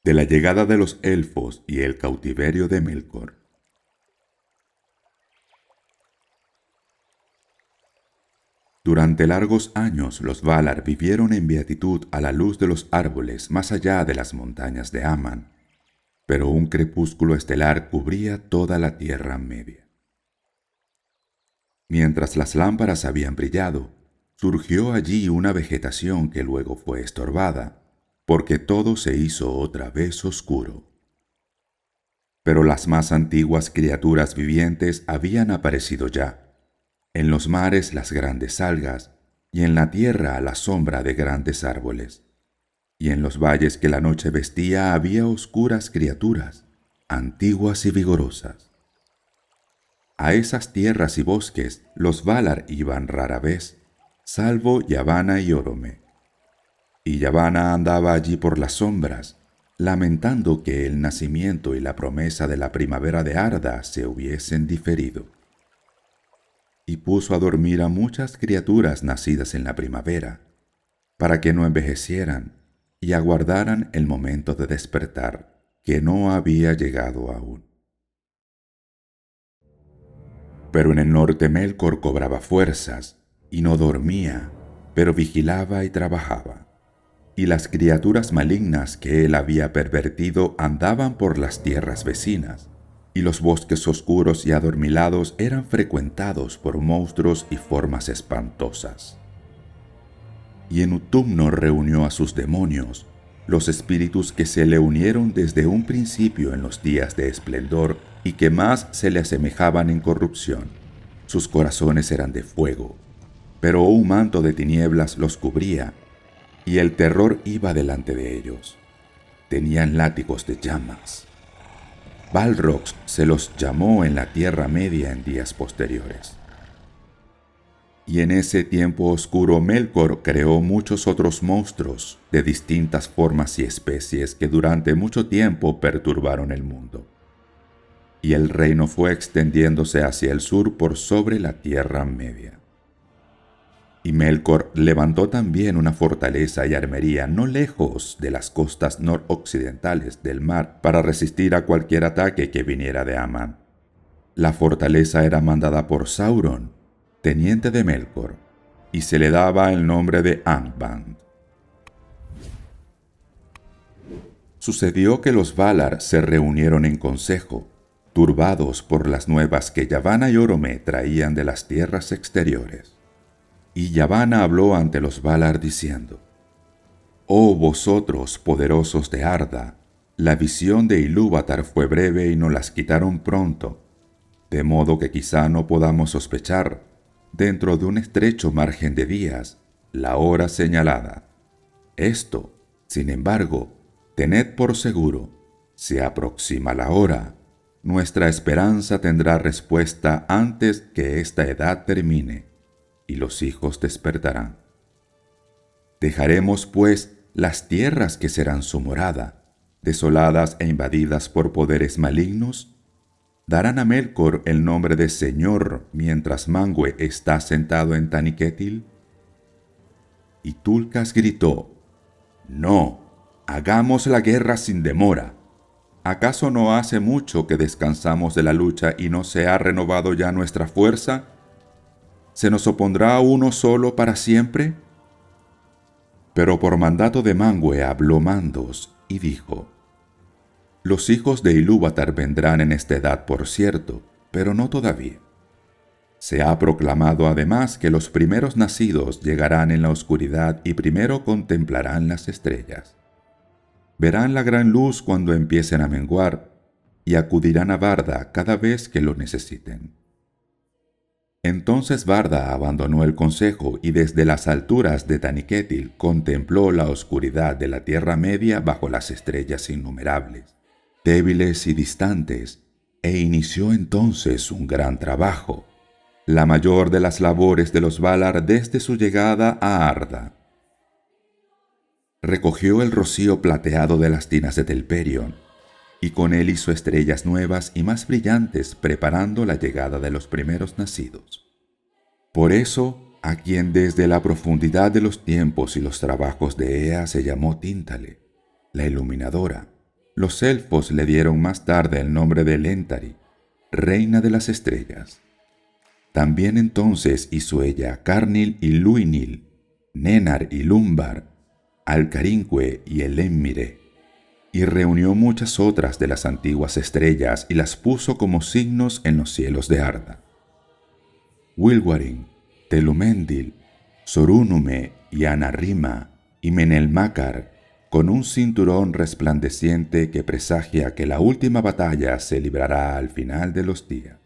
de la llegada de los elfos y el cautiverio de Melkor. Durante largos años los Valar vivieron en beatitud a la luz de los árboles más allá de las montañas de Aman, pero un crepúsculo estelar cubría toda la Tierra Media. Mientras las lámparas habían brillado, surgió allí una vegetación que luego fue estorbada, porque todo se hizo otra vez oscuro. Pero las más antiguas criaturas vivientes habían aparecido ya, en los mares las grandes algas, y en la tierra a la sombra de grandes árboles. Y en los valles que la noche vestía había oscuras criaturas, antiguas y vigorosas. A esas tierras y bosques los Valar iban rara vez, salvo Yavanna y Orome. Y Yavanna andaba allí por las sombras, lamentando que el nacimiento y la promesa de la primavera de Arda se hubiesen diferido. Y puso a dormir a muchas criaturas nacidas en la primavera, para que no envejecieran y aguardaran el momento de despertar, que no había llegado aún. Pero en el norte Melkor cobraba fuerzas, y no dormía, pero vigilaba y trabajaba. Y las criaturas malignas que él había pervertido andaban por las tierras vecinas, y los bosques oscuros y adormilados eran frecuentados por monstruos y formas espantosas. Y en Utumno reunió a sus demonios, los espíritus que se le unieron desde un principio en los días de esplendor y que más se le asemejaban en corrupción. Sus corazones eran de fuego, pero un manto de tinieblas los cubría, y el terror iba delante de ellos. Tenían látigos de llamas. Balrogs se los llamó en la Tierra Media en días posteriores. Y en ese tiempo oscuro Melkor creó muchos otros monstruos de distintas formas y especies que durante mucho tiempo perturbaron el mundo. Y el reino fue extendiéndose hacia el sur por sobre la Tierra Media. Y Melkor levantó también una fortaleza y armería no lejos de las costas noroccidentales del mar para resistir a cualquier ataque que viniera de Aman. La fortaleza era mandada por Sauron, teniente de Melkor, y se le daba el nombre de Angband. Sucedió que los Valar se reunieron en consejo, turbados por las nuevas que Yavanna y Orome traían de las tierras exteriores. Y Yavanna habló ante los Valar diciendo: «Oh vosotros, poderosos de Arda, la visión de Ilúvatar fue breve y nos las quitaron pronto, de modo que quizá no podamos sospechar, dentro de un estrecho margen de días, la hora señalada. Esto, sin embargo, tened por seguro, se aproxima la hora. Nuestra esperanza tendrá respuesta antes que esta edad termine, y los hijos despertarán. Dejaremos, pues, las tierras que serán su morada, desoladas e invadidas por poderes malignos. Darán a Melkor el nombre de Señor mientras Manwë está sentado en Taniquetil». Y Tulkas gritó: «No, hagamos la guerra sin demora. ¿Acaso no hace mucho que descansamos de la lucha y no se ha renovado ya nuestra fuerza? ¿Se nos opondrá uno solo para siempre?» Pero por mandato de Manwë habló Mandos y dijo: «Los hijos de Ilúvatar vendrán en esta edad, por cierto, pero no todavía. Se ha proclamado además que los primeros nacidos llegarán en la oscuridad y primero contemplarán las estrellas. Verán la gran luz cuando empiecen a menguar y acudirán a Varda cada vez que lo necesiten». Entonces Varda abandonó el consejo y desde las alturas de Taniquetil contempló la oscuridad de la Tierra Media bajo las estrellas innumerables, débiles y distantes, e inició entonces un gran trabajo, la mayor de las labores de los Valar desde su llegada a Arda. Recogió el rocío plateado de las tinas de Telperion, y con él hizo estrellas nuevas y más brillantes, preparando la llegada de los primeros nacidos. Por eso, a quien desde la profundidad de los tiempos y los trabajos de Ea se llamó Tíntale, la iluminadora, los elfos le dieron más tarde el nombre de Elentari, reina de las estrellas. También entonces hizo ella Carnil y Luinil, Nenar y Lumbar, Alcarinque y Elemmire, y reunió muchas otras de las antiguas estrellas y las puso como signos en los cielos de Arda. Wilwarin, Telumendil, Sorúnume y Anarrima y Menelmácar, con un cinturón resplandeciente que presagia que la última batalla se librará al final de los días.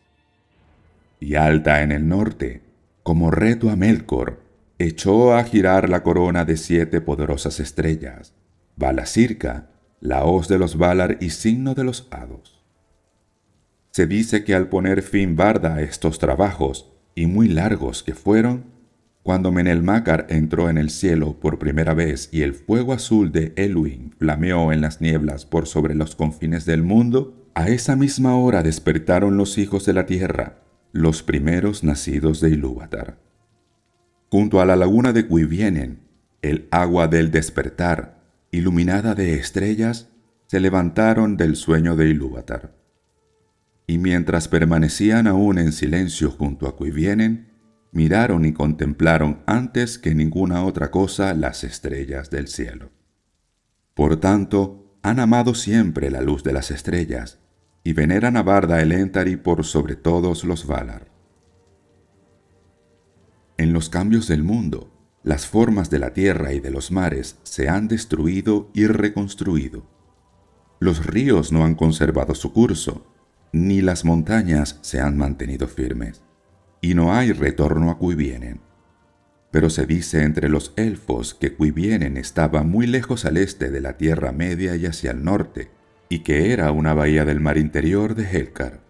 Y Alta en el norte, como reto a Melkor, echó a girar la corona de 7 poderosas estrellas, Valacirca, la hoz de los Valar y signo de los hados. Se dice que al poner fin Barda a estos trabajos, y muy largos que fueron, cuando Menelmácar entró en el cielo por primera vez y el fuego azul de Elwyn flameó en las nieblas por sobre los confines del mundo, a esa misma hora despertaron los hijos de la tierra, los primeros nacidos de Ilúvatar. Junto a la laguna de Cuivienen, el agua del despertar, iluminada de estrellas, se levantaron del sueño de Ilúvatar. Y mientras permanecían aún en silencio junto a Cuivienen, miraron y contemplaron antes que ninguna otra cosa las estrellas del cielo. Por tanto, han amado siempre la luz de las estrellas, y veneran a Barda Elentari por sobre todos los Valar. En los cambios del mundo, las formas de la tierra y de los mares se han destruido y reconstruido. Los ríos no han conservado su curso, ni las montañas se han mantenido firmes, y no hay retorno a Cuivienen. Pero se dice entre los elfos que Cuivienen estaba muy lejos al este de la Tierra Media y hacia el norte, y que era una bahía del mar interior de Helcar,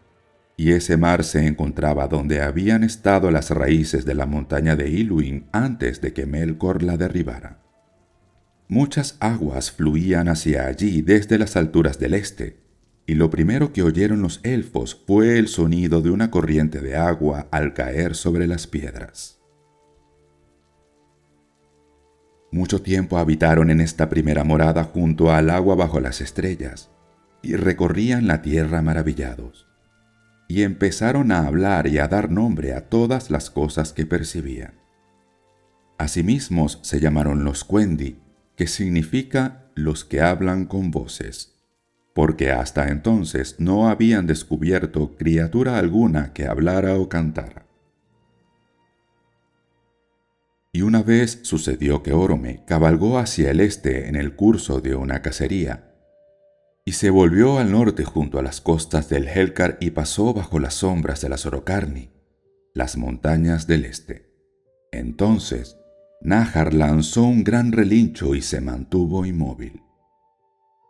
y ese mar se encontraba donde habían estado las raíces de la montaña de Ilúin antes de que Melkor la derribara. Muchas aguas fluían hacia allí desde las alturas del este, y lo primero que oyeron los elfos fue el sonido de una corriente de agua al caer sobre las piedras. Mucho tiempo habitaron en esta primera morada junto al agua bajo las estrellas, y recorrían la tierra maravillados, y empezaron a hablar y a dar nombre a todas las cosas que percibían. Asimismo se llamaron los Quendi, que significa los que hablan con voces, porque hasta entonces no habían descubierto criatura alguna que hablara o cantara. Y una vez sucedió que Orome cabalgó hacia el este en el curso de una cacería, y se volvió al norte junto a las costas del Helcar y pasó bajo las sombras de las Orocarni, las montañas del este. Entonces Nahar lanzó un gran relincho y se mantuvo inmóvil.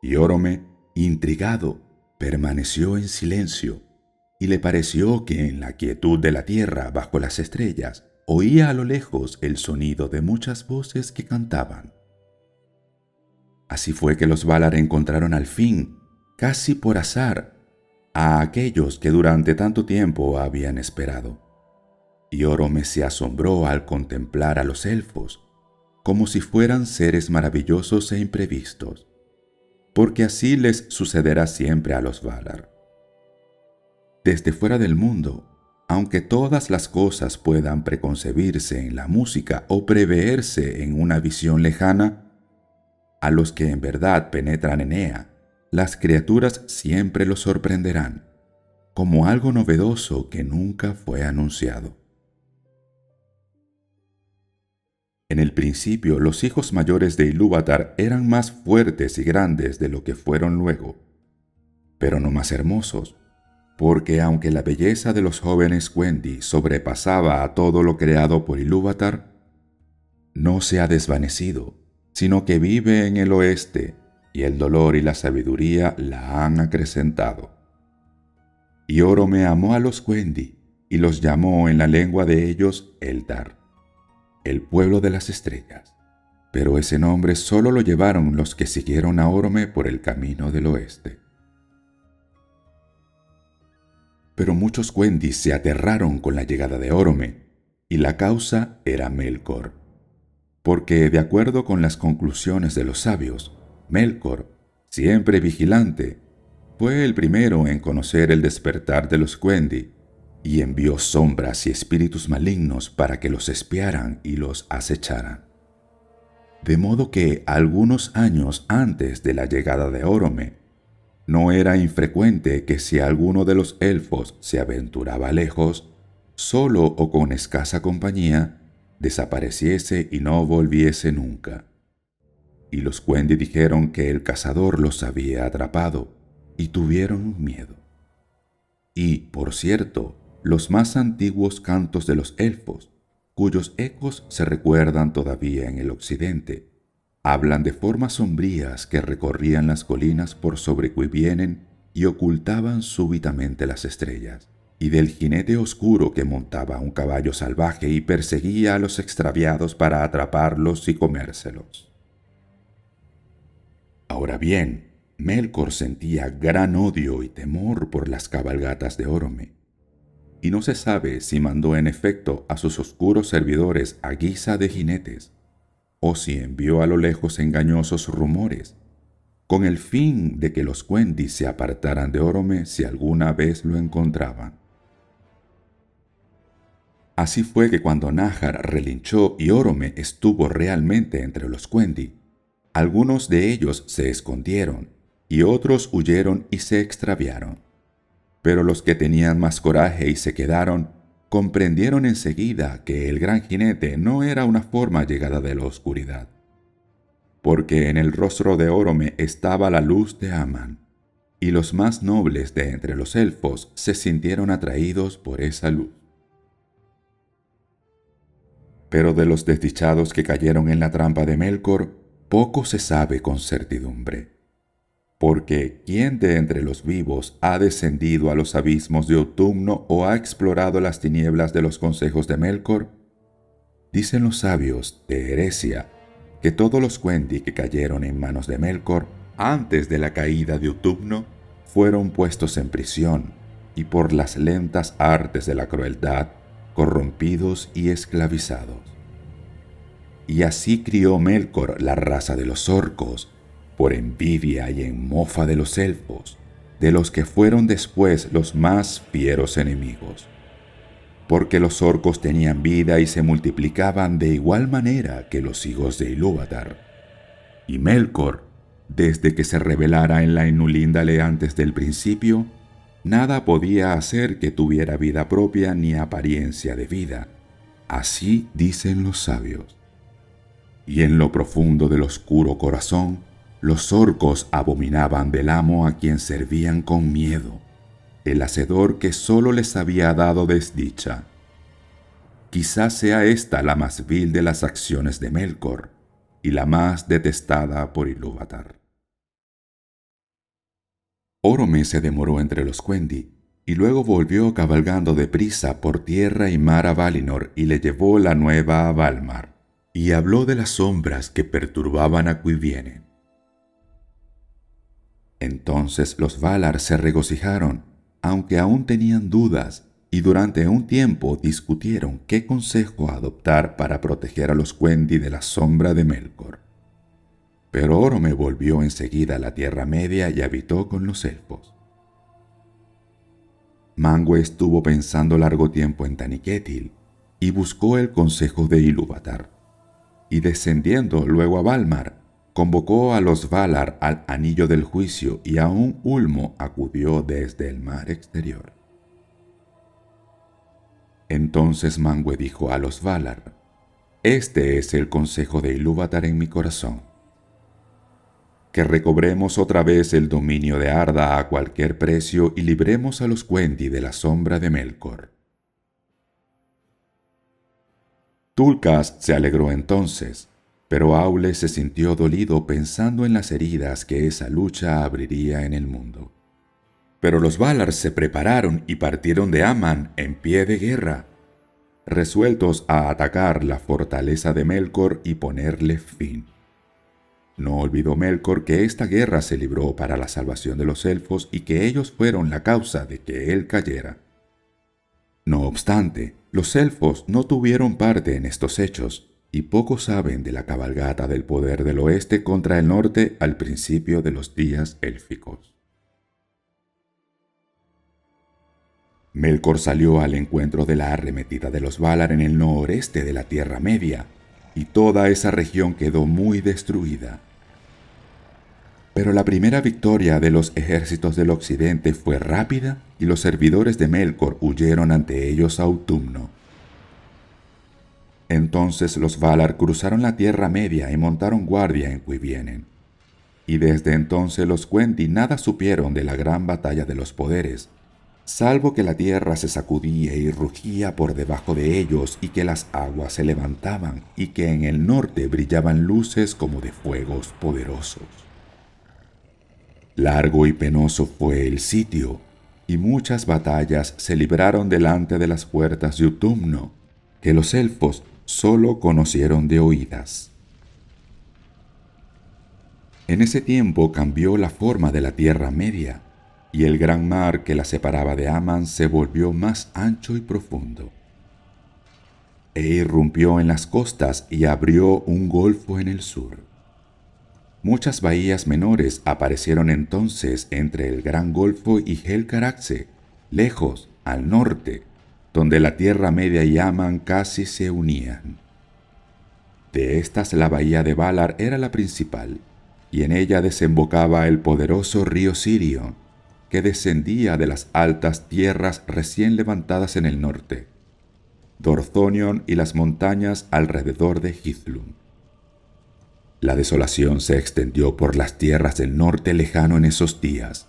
Y Orome, intrigado, permaneció en silencio, y le pareció que en la quietud de la tierra bajo las estrellas oía a lo lejos el sonido de muchas voces que cantaban. Así fue que los Valar encontraron al fin, casi por azar, a aquellos que durante tanto tiempo habían esperado. Y Orome se asombró al contemplar a los elfos, como si fueran seres maravillosos e imprevistos, porque así les sucederá siempre a los Valar. Desde fuera del mundo, aunque todas las cosas puedan preconcebirse en la música o preverse en una visión lejana, a los que en verdad penetran en ella, las criaturas siempre los sorprenderán, como algo novedoso que nunca fue anunciado. En el principio, los hijos mayores de Ilúvatar eran más fuertes y grandes de lo que fueron luego, pero no más hermosos, porque aunque la belleza de los jóvenes Quendi sobrepasaba a todo lo creado por Ilúvatar, no se ha desvanecido, sino que vive en el oeste, y el dolor y la sabiduría la han acrecentado. Y Orome amó a los Quendi, y los llamó en la lengua de ellos Eldar, el pueblo de las estrellas, pero ese nombre solo lo llevaron los que siguieron a Orome por el camino del oeste. Pero muchos Quendi se aterraron con la llegada de Orome, y la causa era Melkor, porque de acuerdo con las conclusiones de los sabios, Melkor, siempre vigilante, fue el primero en conocer el despertar de los Quendi y envió sombras y espíritus malignos para que los espiaran y los acecharan. De modo que algunos años antes de la llegada de Orome, no era infrecuente que si alguno de los elfos se aventuraba lejos, solo o con escasa compañía, desapareciese y no volviese nunca. Y los Quendi dijeron que el cazador los había atrapado y tuvieron miedo. Y, por cierto, los más antiguos cantos de los elfos, cuyos ecos se recuerdan todavía en el occidente, hablan de formas sombrías que recorrían las colinas por sobre que vienen y ocultaban súbitamente las estrellas, y del jinete oscuro que montaba un caballo salvaje y perseguía a los extraviados para atraparlos y comérselos. Ahora bien, Melkor sentía gran odio y temor por las cabalgatas de Orome, y no se sabe si mandó en efecto a sus oscuros servidores a guisa de jinetes, o si envió a lo lejos engañosos rumores, con el fin de que los Quendi se apartaran de Orome si alguna vez lo encontraban. Así fue que cuando Nahar relinchó y Orome estuvo realmente entre los Quendi, algunos de ellos se escondieron y otros huyeron y se extraviaron. Pero los que tenían más coraje y se quedaron, comprendieron enseguida que el gran jinete no era una forma llegada de la oscuridad, porque en el rostro de Orome estaba la luz de Aman, y los más nobles de entre los elfos se sintieron atraídos por esa luz. Pero de los desdichados que cayeron en la trampa de Melkor, poco se sabe con certidumbre. Porque ¿quién de entre los vivos ha descendido a los abismos de Utumno o ha explorado las tinieblas de los consejos de Melkor? Dicen los sabios de Eresia que todos los Quendi que cayeron en manos de Melkor antes de la caída de Utumno fueron puestos en prisión y por las lentas artes de la crueldad corrompidos y esclavizados. Y así crió Melkor la raza de los orcos, por envidia y en mofa de los elfos, de los que fueron después los más fieros enemigos. Porque los orcos tenían vida y se multiplicaban de igual manera que los hijos de Ilúvatar. Y Melkor, desde que se revelara en la Ainulindale antes del principio, nada podía hacer que tuviera vida propia ni apariencia de vida. Así dicen los sabios. Y en lo profundo del oscuro corazón, los orcos abominaban del amo a quien servían con miedo, el hacedor que solo les había dado desdicha. Quizás sea esta la más vil de las acciones de Melkor y la más detestada por Ilúvatar. Orome se demoró entre los Quendi y luego volvió cabalgando deprisa por tierra y mar a Valinor y le llevó la nueva a Valmar, y habló de las sombras que perturbaban a Cuivienen. Entonces los Valar se regocijaron, aunque aún tenían dudas, y durante un tiempo discutieron qué consejo adoptar para proteger a los Quendi de la sombra de Melkor. Pero Orome volvió enseguida a la Tierra Media y habitó con los elfos. Manwë estuvo pensando largo tiempo en Taniquetil y buscó el consejo de Ilúvatar, y descendiendo luego a Valmar, convocó a los Valar al anillo del juicio y a un ulmo acudió desde el mar exterior. Entonces Manwë dijo a los Valar: «Este es el consejo de Ilúvatar en mi corazón: que recobremos otra vez el dominio de Arda a cualquier precio y libremos a los Quendi de la sombra de Melkor». Tulkas se alegró entonces, pero Aule se sintió dolido pensando en las heridas que esa lucha abriría en el mundo. Pero los Valar se prepararon y partieron de Aman en pie de guerra, resueltos a atacar la fortaleza de Melkor y ponerle fin. No olvidó Melkor que esta guerra se libró para la salvación de los elfos y que ellos fueron la causa de que él cayera. No obstante, los elfos no tuvieron parte en estos hechos, y pocos saben de la cabalgata del poder del oeste contra el norte al principio de los días élficos. Melkor salió al encuentro de la arremetida de los Valar en el noreste de la Tierra Media, y toda esa región quedó muy destruida. Pero la primera victoria de los ejércitos del occidente fue rápida y los servidores de Melkor huyeron ante ellos a Utumno. Entonces los Valar cruzaron la Tierra Media y montaron guardia en Cuivienen. Y desde entonces los Quendi nada supieron de la gran batalla de los poderes, salvo que la tierra se sacudía y rugía por debajo de ellos y que las aguas se levantaban y que en el norte brillaban luces como de fuegos poderosos. Largo y penoso fue el sitio, y muchas batallas se libraron delante de las puertas de Utumno, que los elfos solo conocieron de oídas. En ese tiempo cambió la forma de la Tierra Media, y el gran mar que la separaba de Aman se volvió más ancho y profundo. E irrumpió en las costas y abrió un golfo en el sur. Muchas bahías menores aparecieron entonces entre el gran golfo y Helcaraxe, lejos, al norte, donde la Tierra Media y Aman casi se unían. De estas la bahía de Valar era la principal, y en ella desembocaba el poderoso río Sirion, que descendía de las altas tierras recién levantadas en el norte, Dorthonion y las montañas alrededor de Hithlum. La desolación se extendió por las tierras del norte lejano en esos días,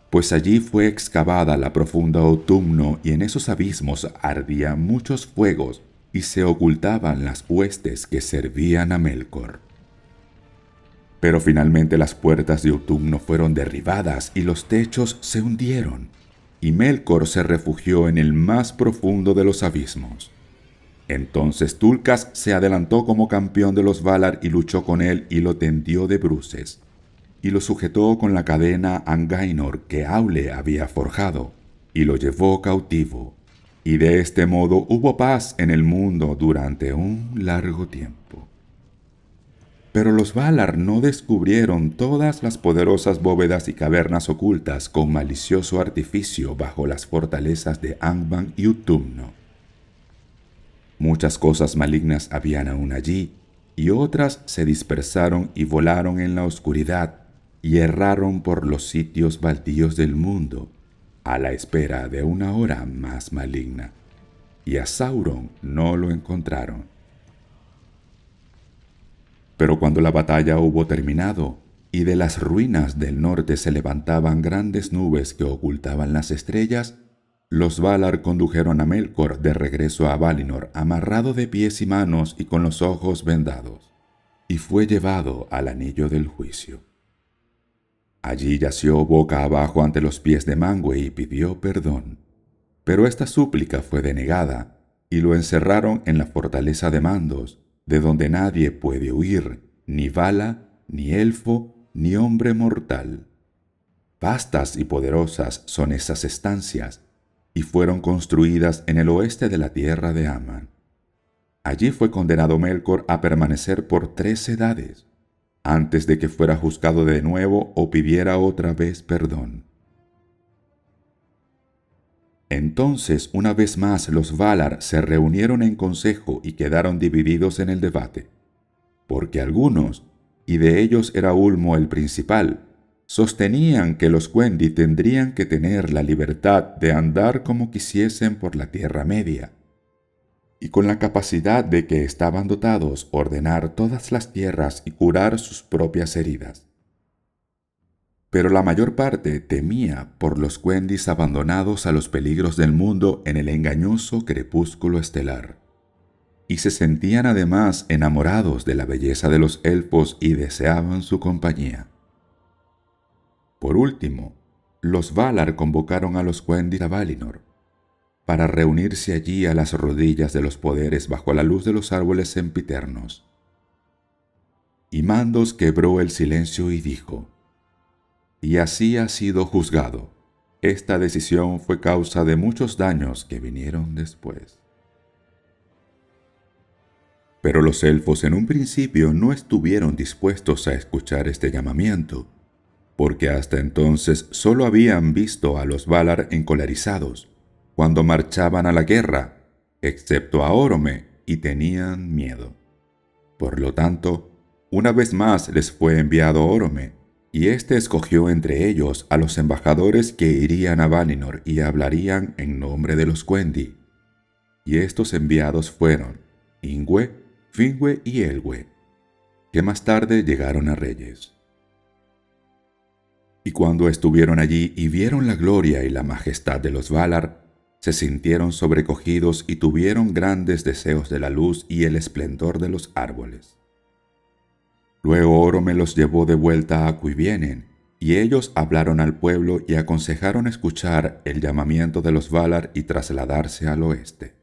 pues allí fue excavada la profunda Utumno y en esos abismos ardían muchos fuegos y se ocultaban las huestes que servían a Melkor. Pero finalmente las puertas de Utumno fueron derribadas y los techos se hundieron, y Melkor se refugió en el más profundo de los abismos. Entonces Tulkas se adelantó como campeón de los Valar y luchó con él y lo tendió de bruces, y lo sujetó con la cadena Angainor que Aule había forjado, y lo llevó cautivo, y de este modo hubo paz en el mundo durante un largo tiempo. Pero los Valar no descubrieron todas las poderosas bóvedas y cavernas ocultas con malicioso artificio bajo las fortalezas de Angband y Utumno. Muchas cosas malignas habían aún allí, y otras se dispersaron y volaron en la oscuridad y erraron por los sitios baldíos del mundo, a la espera de una hora más maligna, y a Sauron no lo encontraron. Pero cuando la batalla hubo terminado, y de las ruinas del norte se levantaban grandes nubes que ocultaban las estrellas, los Valar condujeron a Melkor de regreso a Valinor amarrado de pies y manos y con los ojos vendados, y fue llevado al anillo del juicio. Allí yació boca abajo ante los pies de Manwë y pidió perdón, pero esta súplica fue denegada, y lo encerraron en la fortaleza de Mandos, de donde nadie puede huir, ni Vala, ni elfo, ni hombre mortal. Vastas y poderosas son esas estancias, y fueron construidas en el oeste de la tierra de Aman. Allí fue condenado Melkor a permanecer por 3 edades, antes de que fuera juzgado de nuevo o pidiera otra vez perdón. Entonces, una vez más, los Valar se reunieron en consejo y quedaron divididos en el debate, porque algunos, y de ellos era Ulmo el principal, sostenían que los Quendi tendrían que tener la libertad de andar como quisiesen por la Tierra Media, y con la capacidad de que estaban dotados ordenar todas las tierras y curar sus propias heridas. Pero la mayor parte temía por los Quendis abandonados a los peligros del mundo en el engañoso crepúsculo estelar, y se sentían además enamorados de la belleza de los elfos y deseaban su compañía. Por último, los Valar convocaron a los Quendi a Valinor, para reunirse allí a las rodillas de los poderes bajo la luz de los árboles sempiternos. Y Mandos quebró el silencio y dijo: «Y así ha sido juzgado. Esta decisión fue causa de muchos daños que vinieron después». Pero los elfos en un principio no estuvieron dispuestos a escuchar este llamamiento, porque hasta entonces solo habían visto a los Valar encolerizados cuando marchaban a la guerra, excepto a Orome, y tenían miedo. Por lo tanto, una vez más les fue enviado Orome, y éste escogió entre ellos a los embajadores que irían a Valinor y hablarían en nombre de los Quendi. Y estos enviados fueron Ingwe, Finwë y Elwë, que más tarde llegaron a reyes. Y cuando estuvieron allí y vieron la gloria y la majestad de los Valar, se sintieron sobrecogidos y tuvieron grandes deseos de la luz y el esplendor de los árboles. Luego Orome los llevó de vuelta a Cuivienen, y ellos hablaron al pueblo y aconsejaron escuchar el llamamiento de los Valar y trasladarse al oeste.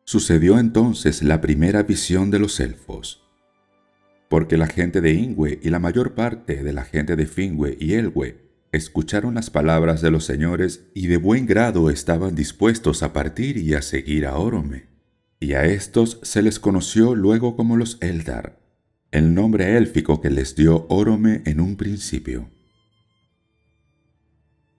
Sucedió entonces la primera visión de los elfos, porque la gente de Ingwe y la mayor parte de la gente de Finwë y Elwë escucharon las palabras de los señores y de buen grado estaban dispuestos a partir y a seguir a Orome. Y a estos se les conoció luego como los Eldar, el nombre élfico que les dio Orome en un principio.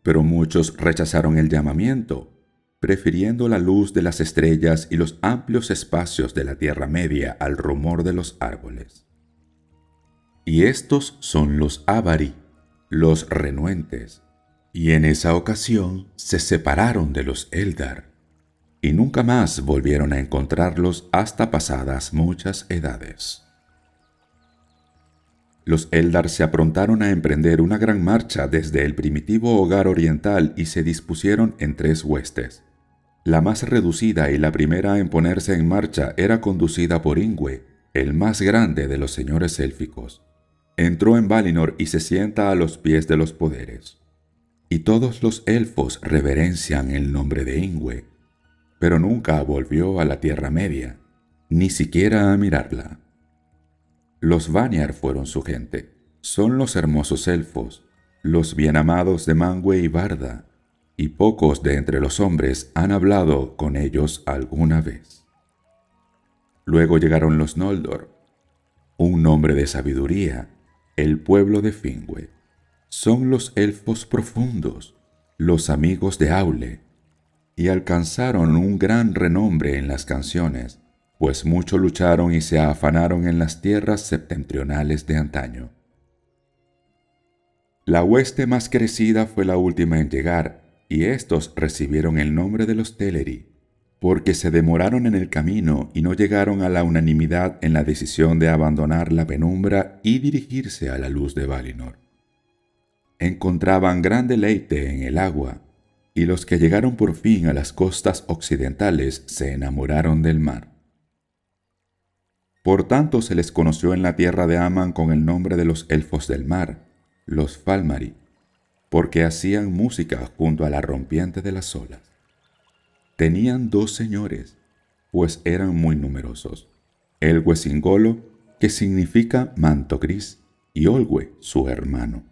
Pero muchos rechazaron el llamamiento, prefiriendo la luz de las estrellas y los amplios espacios de la Tierra Media al rumor de los árboles. Y estos son los Avari, los renuentes, y en esa ocasión se separaron de los Eldar, y nunca más volvieron a encontrarlos hasta pasadas muchas edades. Los Eldar se aprontaron a emprender una gran marcha desde el primitivo hogar oriental y se dispusieron en 3 huestes. La más reducida y la primera en ponerse en marcha era conducida por Ingwe, el más grande de los señores élficos. Entró en Valinor y se sienta a los pies de los poderes. Y todos los elfos reverencian el nombre de Ingwe, pero nunca volvió a la Tierra Media, ni siquiera a mirarla. Los Vanyar fueron su gente, son los hermosos elfos, los bien amados de Manwë y Barda, y pocos de entre los hombres han hablado con ellos alguna vez. Luego llegaron los Noldor, un nombre de sabiduría, el pueblo de Finwë. Son los elfos profundos, los amigos de Aule, y alcanzaron un gran renombre en las canciones, pues mucho lucharon y se afanaron en las tierras septentrionales de antaño. La hueste más crecida fue la última en llegar, y éstos recibieron el nombre de los Teleri, porque se demoraron en el camino y no llegaron a la unanimidad en la decisión de abandonar la penumbra y dirigirse a la luz de Valinor. Encontraban gran deleite en el agua, y los que llegaron por fin a las costas occidentales se enamoraron del mar. Por tanto se les conoció en la tierra de Aman con el nombre de los elfos del mar, los Falmari, porque hacían música junto a la rompiente de las olas. Tenían 2 señores, pues eran muy numerosos, Elwë Singolo, que significa manto gris, y Olwë, su hermano.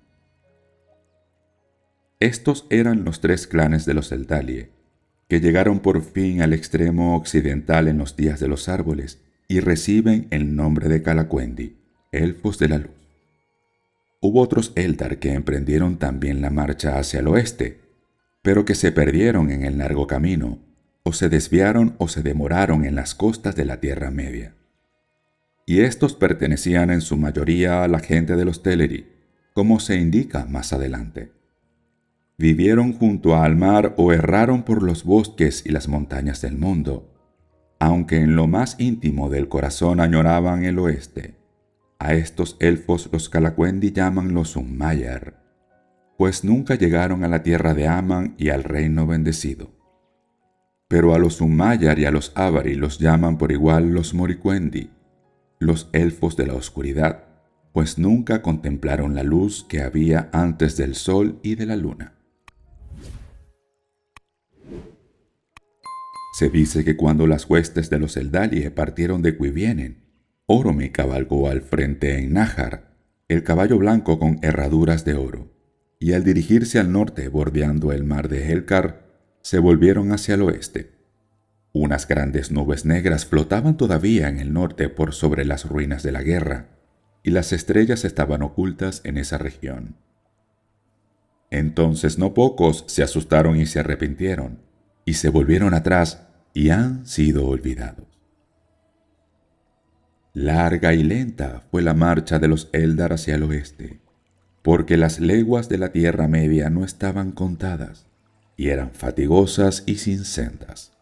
Estos eran los 3 clanes de los Eldalie, que llegaron por fin al extremo occidental en los días de los árboles y reciben el nombre de Calaquendi, elfos de la luz. Hubo otros Eldar que emprendieron también la marcha hacia el oeste, pero que se perdieron en el largo camino, o se desviaron o se demoraron en las costas de la Tierra Media. Y estos pertenecían en su mayoría a la gente de los Teleri, como se indica más adelante. Vivieron junto al mar o erraron por los bosques y las montañas del mundo, aunque en lo más íntimo del corazón añoraban el oeste. A estos elfos los Calaquendi llaman los Unmayar, pues nunca llegaron a la tierra de Aman y al reino bendecido. Pero a los Unmayar y a los Avari los llaman por igual los Moriquendi, los elfos de la oscuridad, pues nunca contemplaron la luz que había antes del sol y de la luna. Se dice que cuando las huestes de los Eldalie partieron de Cuivienen, Orome cabalgó al frente en Nájar, el caballo blanco con herraduras de oro, y al dirigirse al norte bordeando el mar de Helcar, se volvieron hacia el oeste. Unas grandes nubes negras flotaban todavía en el norte por sobre las ruinas de la guerra, y las estrellas estaban ocultas en esa región. Entonces no pocos se asustaron y se arrepintieron, y se volvieron atrás y han sido olvidados. Larga y lenta fue la marcha de los Eldar hacia el oeste, porque las leguas de la Tierra Media no estaban contadas, y eran fatigosas y sin sendas.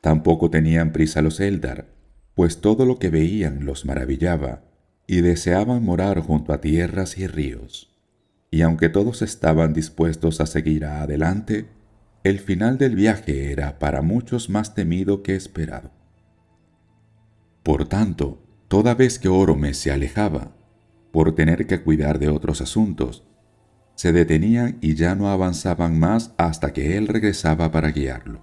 Tampoco tenían prisa los Eldar, pues todo lo que veían los maravillaba, y deseaban morar junto a tierras y ríos. Y aunque todos estaban dispuestos a seguir adelante, el final del viaje era para muchos más temido que esperado. Por tanto, toda vez que Orome se alejaba, por tener que cuidar de otros asuntos, se detenían y ya no avanzaban más hasta que él regresaba para guiarlos.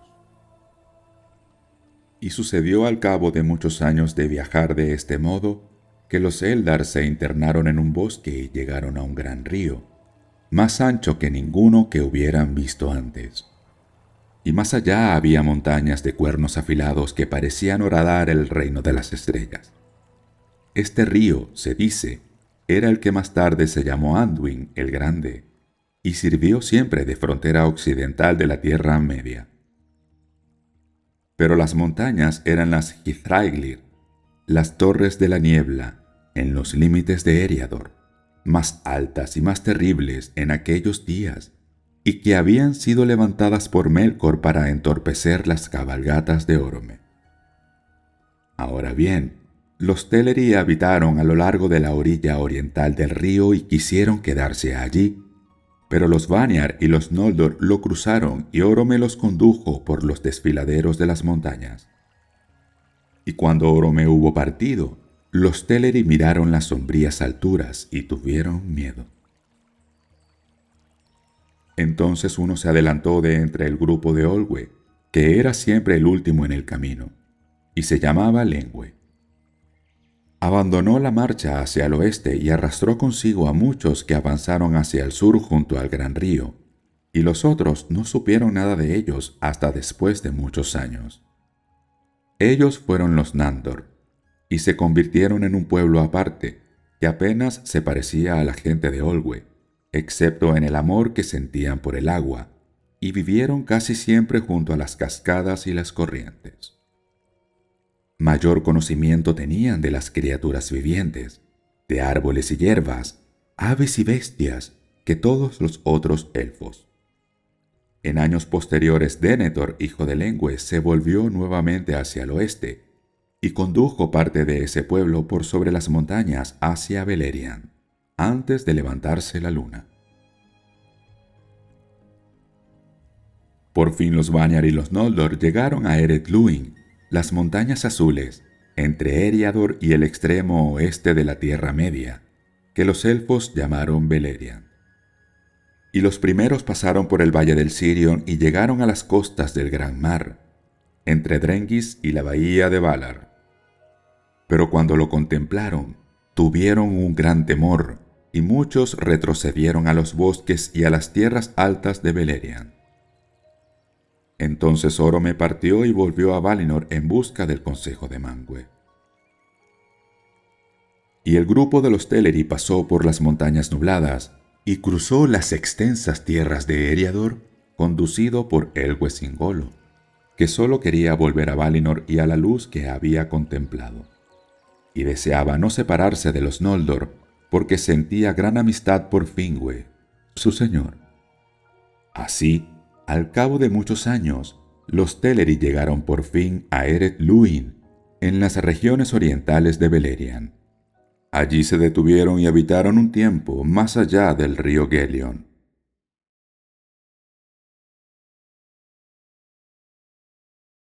Y sucedió al cabo de muchos años de viajar de este modo, que los Eldar se internaron en un bosque y llegaron a un gran río, más ancho que ninguno que hubieran visto antes. Y más allá había montañas de cuernos afilados que parecían horadar el reino de las estrellas. Este río, se dice, era el que más tarde se llamó Anduin el Grande, y sirvió siempre de frontera occidental de la Tierra Media. Pero las montañas eran las Githraiglir, las torres de la niebla, en los límites de Eriador, más altas y más terribles en aquellos días, y que habían sido levantadas por Melkor para entorpecer las cabalgatas de Orome. Ahora bien, los Teleri habitaron a lo largo de la orilla oriental del río y quisieron quedarse allí, pero los Vanyar y los Noldor lo cruzaron y Orome los condujo por los desfiladeros de las montañas. Y cuando Orome hubo partido, los Teleri miraron las sombrías alturas y tuvieron miedo. Entonces uno se adelantó de entre el grupo de Olwe, que era siempre el último en el camino, y se llamaba Lengüe. Abandonó la marcha hacia el oeste y arrastró consigo a muchos que avanzaron hacia el sur junto al gran río, y los otros no supieron nada de ellos hasta después de muchos años. Ellos fueron los Nandor, y se convirtieron en un pueblo aparte, que apenas se parecía a la gente de Olwe, excepto en el amor que sentían por el agua, y vivieron casi siempre junto a las cascadas y las corrientes. Mayor conocimiento tenían de las criaturas vivientes, de árboles y hierbas, aves y bestias, que todos los otros elfos. En años posteriores, Denethor, hijo de Lengüe, se volvió nuevamente hacia el oeste y condujo parte de ese pueblo por sobre las montañas hacia Beleriand, antes de levantarse la luna. Por fin los Vanyar y los Noldor llegaron a Eret Luin, las montañas azules, entre Eriador y el extremo oeste de la Tierra Media, que los elfos llamaron Beleriand. Y los primeros pasaron por el valle del Sirion y llegaron a las costas del Gran Mar, entre Drengis y la bahía de Valar. Pero cuando lo contemplaron, tuvieron un gran temor, y muchos retrocedieron a los bosques y a las tierras altas de Beleriand. Entonces Orome partió y volvió a Valinor en busca del consejo de Manwë. Y el grupo de los Teleri pasó por las montañas nubladas y cruzó las extensas tierras de Eriador, conducido por Elwë Singolo, que solo quería volver a Valinor y a la luz que había contemplado, y deseaba no separarse de los Noldor, porque sentía gran amistad por Finwë, su señor. Así, al cabo de muchos años, los Teleri llegaron por fin a Eret Luin, en las regiones orientales de Beleriand. Allí se detuvieron y habitaron un tiempo más allá del río Gelion,